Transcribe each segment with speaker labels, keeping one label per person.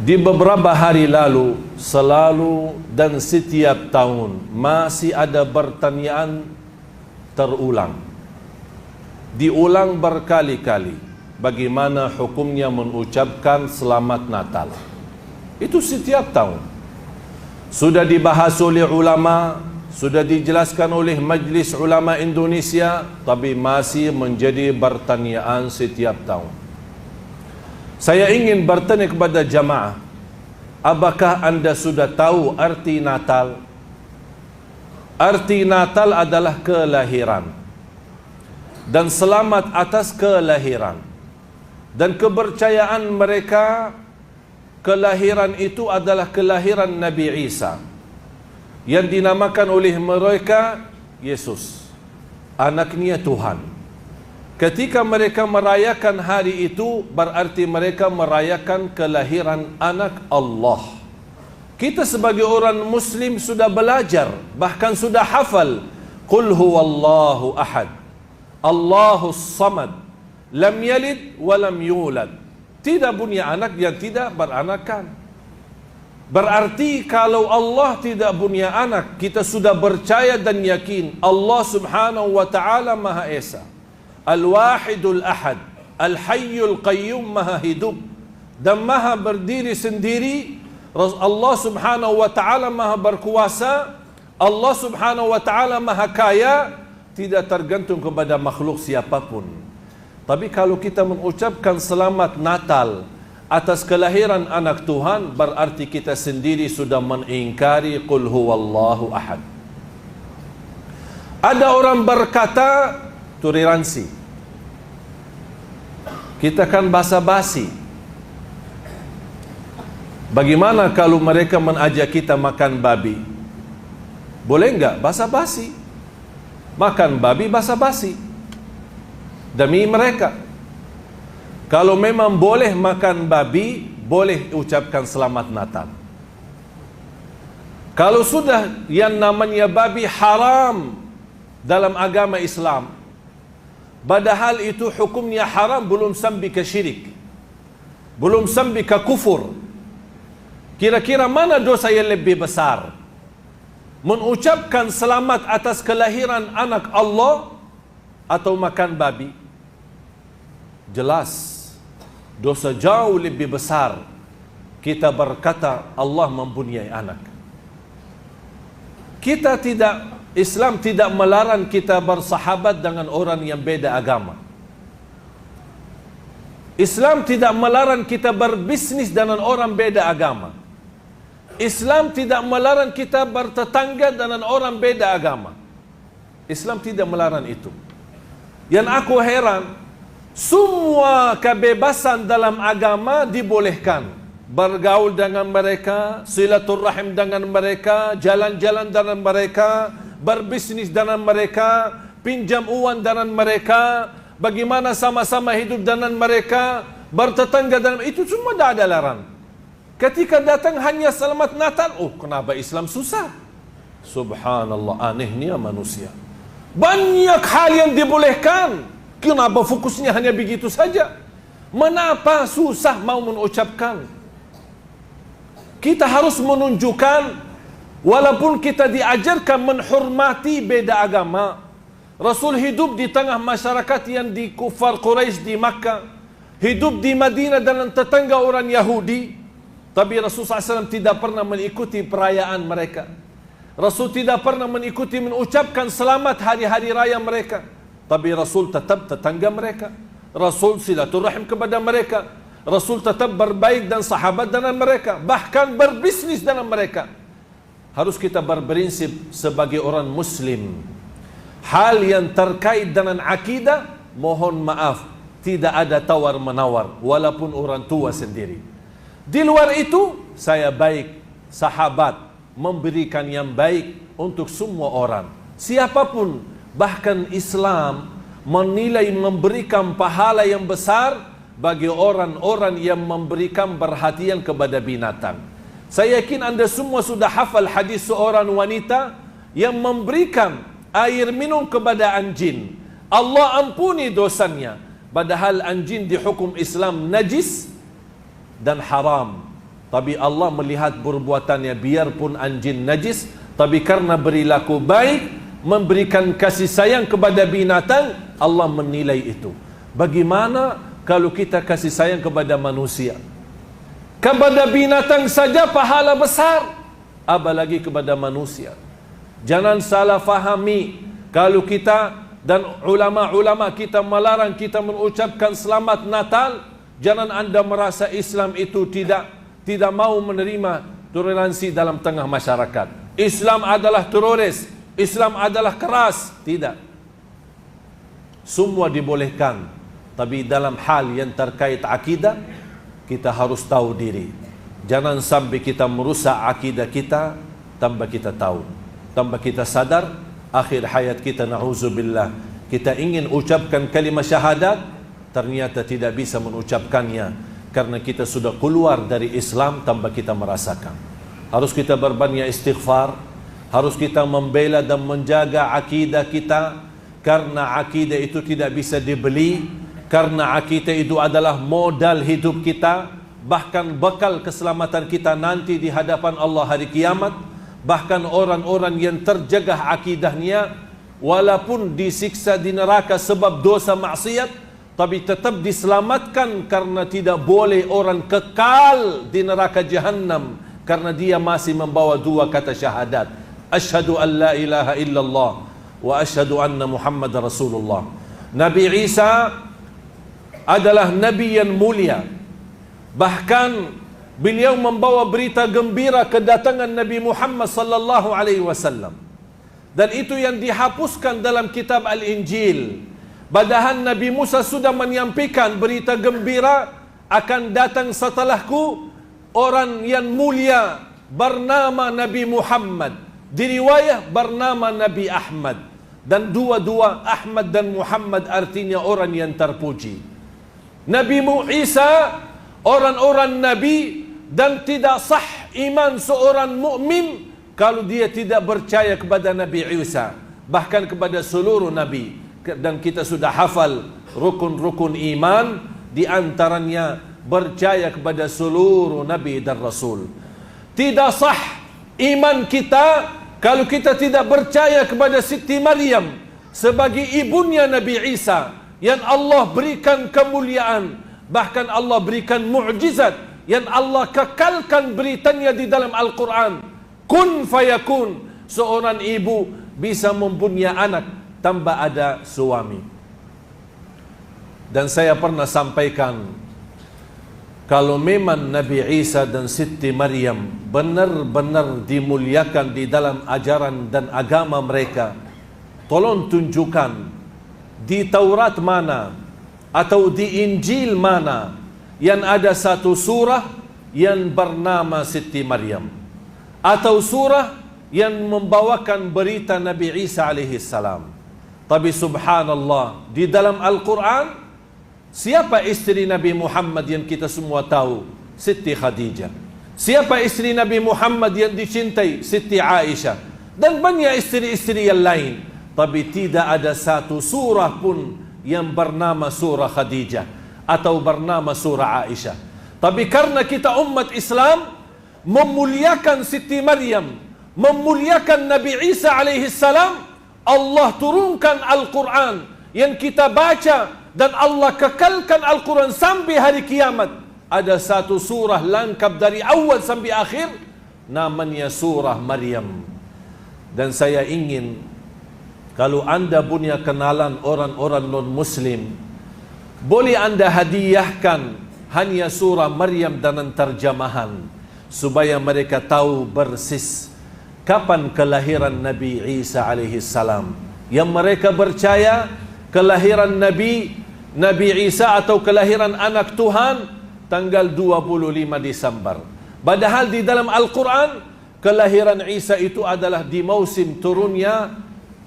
Speaker 1: Di beberapa hari lalu, selalu dan setiap tahun masih ada pertanyaan terulang. Diulang berkali-kali. Bagaimana hukumnya mengucapkan Selamat Natal? Itu setiap tahun. Sudah dibahas oleh ulama, sudah dijelaskan oleh Majlis Ulama Indonesia, tapi masih menjadi pertanyaan setiap tahun. Saya ingin bertanya kepada jamaah, apakah anda sudah tahu arti Natal? Arti Natal adalah kelahiran dan selamat atas kelahiran. Dan kepercayaan mereka, kelahiran itu adalah kelahiran Nabi Isa, yang dinamakan oleh mereka Yesus, anaknya Tuhan. Ketika mereka merayakan hari itu, berarti mereka merayakan kelahiran anak Allah. Kita sebagai orang Muslim sudah belajar, bahkan sudah hafal, Qul huwallahu ahad, Allahus samad, lam yalid wa lam yulad. Tidak punya anak yang tidak beranakan. Berarti kalau Allah tidak punya anak, kita sudah percaya dan yakin Allah Subhanahu wa taala Maha Esa, Al-Wahidul Ahad, Al-Hayyul Qayyum, Maha hidup dan Maha berdiri sendiri. Allah Subhanahu wa taala Maha berkuasa, Allah Subhanahu wa taala Maha kaya, tidak tergantung kepada makhluk siapapun. Tapi kalau kita mengucapkan Selamat Natal atas kelahiran anak Tuhan, berarti kita sendiri sudah mengingkari Qul huwallahu ahad. Ada orang berkata toleransi, kita kan basa-basi. Bagaimana kalau mereka mengajak kita makan babi? Boleh enggak basa-basi? Makan babi basa-basi demi mereka. Kalau memang boleh makan babi, boleh ucapkan Selamat Natal. Kalau sudah yang namanya babi haram dalam agama Islam, padahal itu hukumnya haram, belum sampai ke syirik, belum sampai ke kufur. Kira-kira mana dosa yang lebih besar? Mengucapkan selamat atas kelahiran anak Allah atau makan babi? Jelas dosa jauh lebih besar kita berkata Allah mempunyai anak. Kita tidak, Islam tidak melarang kita bersahabat dengan orang yang beda agama. Islam tidak melarang kita berbisnis dengan orang beda agama. Islam tidak melarang kita bertetangga dengan orang beda agama. Islam tidak melarang itu. Yang aku heran, semua kebebasan dalam agama dibolehkan. Bergaul dengan mereka, silaturahim dengan mereka, jalan-jalan dengan mereka, berbisnis dengan mereka, pinjam uang dengan mereka, bagaimana sama-sama hidup dengan mereka, bertetangga dengan itu semua tidak ada larangan. Ketika datang hanya Selamat Natal, oh kenapa Islam susah? Subhanallah, anehnya manusia. Banyak hal yang dibolehkan, kenapa fokusnya hanya begitu saja? Mengapa susah mau mengucapkan? Kita harus menunjukkan, walaupun kita diajarkan menghormati beda agama. Rasul hidup di tengah masyarakat yang di kufar Quraisy di Makkah, hidup di Madinah dengan tetangga orang Yahudi. Tapi Rasul SAW tidak pernah mengikuti perayaan mereka. Rasul tidak pernah mengikuti mengucapkan selamat hari-hari raya mereka. Tapi Rasul tetap tetangga mereka. Rasul silaturahim kepada mereka. Rasul tetap berbaik dan sahabat dengan mereka. Bahkan berbisnis dengan mereka. Harus kita berprinsip sebagai orang Muslim. Hal yang terkait dengan akidah, mohon maaf, tidak ada tawar-menawar, walaupun orang tua sendiri. Di luar itu, saya baik, sahabat, memberikan yang baik untuk semua orang. Siapapun, bahkan Islam menilai memberikan pahala yang besar bagi orang-orang yang memberikan perhatian kepada binatang. Saya yakin anda semua sudah hafal hadis seorang wanita yang memberikan air minum kepada anjing. Allah ampuni dosanya. Padahal anjing di hukum Islam najis dan haram. Tapi Allah melihat perbuatannya, biarpun anjing najis, tapi karena berilaku baik, memberikan kasih sayang kepada binatang, Allah menilai itu. Bagaimana kalau kita kasih sayang kepada manusia? Kepada binatang saja pahala besar, apalagi kepada manusia. Jangan salah fahami, kalau kita dan ulama-ulama kita melarang kita mengucapkan selamat Natal, jangan anda merasa Islam itu tidak mau menerima toleransi dalam tengah masyarakat. Islam adalah teroris, Islam adalah keras. Tidak. Semua dibolehkan, tapi dalam hal yang terkait akidah, kita harus tahu diri. Jangan sampai kita merusak akidah kita tanpa kita tahu, tanpa kita sadar. Akhir hayat kita, na'udzubillah, kita ingin ucapkan kalimat syahadat, ternyata tidak bisa mengucapkannya karena kita sudah keluar dari Islam tanpa kita merasakan. Harus kita berbanyak istighfar, harus kita membela dan menjaga akidah kita, karena akidah itu tidak bisa dibeli. Karena akidah itu adalah modal hidup kita, bahkan bekal keselamatan kita nanti di hadapan Allah hari kiamat. Bahkan orang-orang yang terjaga akidahnya, walaupun disiksa di neraka sebab dosa maksiat, tapi tetap diselamatkan karena tidak boleh orang kekal di neraka Jahannam, karena dia masih membawa dua kata syahadat, asyhadu an la ilaha illallah wa asyhadu anna Muhammad Rasulullah. Nabi Isa adalah Nabi yang mulia. Bahkan beliau membawa berita gembira kedatangan Nabi Muhammad sallallahu alaihi wasallam. Dan itu yang dihapuskan dalam kitab Al-Injil. Padahal Nabi Musa sudah menyampaikan berita gembira, akan datang setelahku orang yang mulia bernama Nabi Muhammad. Di riwayah bernama Nabi Ahmad. Dan dua-dua Ahmad dan Muhammad artinya orang yang terpuji. Nabi Isa orang-orang Nabi, dan tidak sah iman seorang mukmin kalau dia tidak percaya kepada Nabi Isa, bahkan kepada seluruh Nabi. Dan kita sudah hafal rukun-rukun iman, di antaranya percaya kepada seluruh Nabi dan Rasul. Tidak sah iman kita kalau kita tidak percaya kepada Siti Maryam sebagai ibunya Nabi Isa, yang Allah berikan kemuliaan, bahkan Allah berikan mukjizat, yang Allah kekalkan beritanya di dalam Al-Quran. Kun fayakun, seorang ibu bisa mempunyai anak tanpa ada suami. Dan saya pernah sampaikan, kalau memang Nabi Isa dan Siti Maryam benar-benar dimuliakan di dalam ajaran dan agama mereka, tolong tunjukkan di Taurat mana atau di Injil mana yang ada satu surah yang bernama Siti Maryam, atau surah yang membawakan berita Nabi Isa alaihi salam. Tapi subhanallah, di dalam Al-Quran, siapa istri Nabi Muhammad yang kita semua tahu? Siti Khadijah. Siapa istri Nabi Muhammad yang dicintai? Siti Aisyah. Dan banyak istri-istri yang lain. Tapi tidak ada satu surah pun yang bernama surah Khadijah atau bernama surah Aisyah. Tapi karena kita umat Islam memuliakan Siti Maryam, memuliakan Nabi Isa alaihi salam, Allah turunkan Al-Quran yang kita baca, dan Allah kekalkan Al-Quran sampai hari kiamat. Ada satu surah lengkap dari awal sampai akhir, namanya surah Maryam. Dan saya ingin, kalau anda punya kenalan orang-orang non-muslim, boleh anda hadiahkan hanya surah Maryam dengan terjemahan, supaya mereka tahu persis kapan kelahiran Nabi Isa alaihi salam. Yang mereka percaya kelahiran Nabi Isa atau kelahiran anak Tuhan tanggal 25 Desember. Padahal di dalam Al-Quran, kelahiran Isa itu adalah di musim turunnya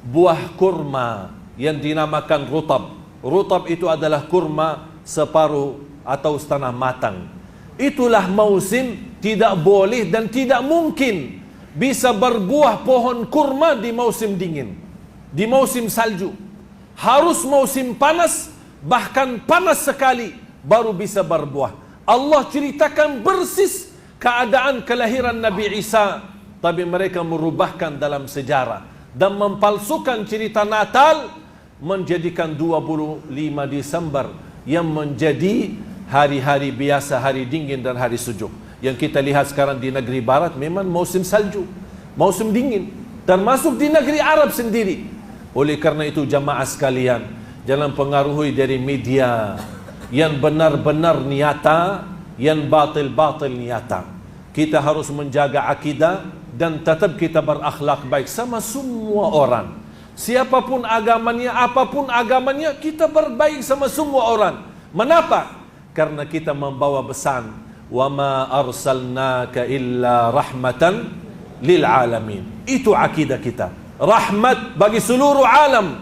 Speaker 1: buah kurma yang dinamakan rutab. Rutab itu adalah kurma separuh atau setengah matang. Itulah musim tidak boleh dan tidak mungkin bisa berbuah pohon kurma di musim dingin, di musim salju. Harus musim panas, bahkan panas sekali, baru bisa berbuah. Allah ceritakan persis keadaan kelahiran Nabi Isa, tapi mereka merubahkan dalam sejarah dan mempalsukan cerita Natal, menjadikan 25 Desember yang menjadi hari-hari biasa, hari dingin dan hari sejuk. Yang kita lihat sekarang di negeri barat memang musim salju, musim dingin, termasuk di negeri Arab sendiri. Oleh karena itu jamaah sekalian, jangan pengaruhi dari media yang benar-benar nyata, yang batil-batil nyata. Kita harus menjaga akidah dan tetap kita berakhlak baik sama semua orang. Siapapun agamanya, apapun agamanya, kita berbaik sama semua orang. Mengapa? Karena kita membawa pesan, wa ma arsalnaka illa rahmatan lil alamin. Itu akidah kita. Rahmat bagi seluruh alam,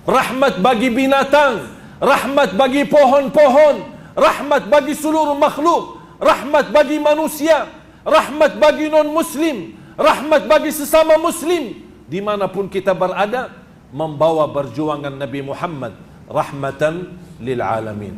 Speaker 1: rahmat bagi binatang, rahmat bagi pohon-pohon, rahmat bagi seluruh makhluk, rahmat bagi manusia, rahmat bagi non-muslim, rahmat bagi sesama muslim. Dimanapun kita berada, membawa perjuangan Nabi Muhammad rahmatan lil alamin.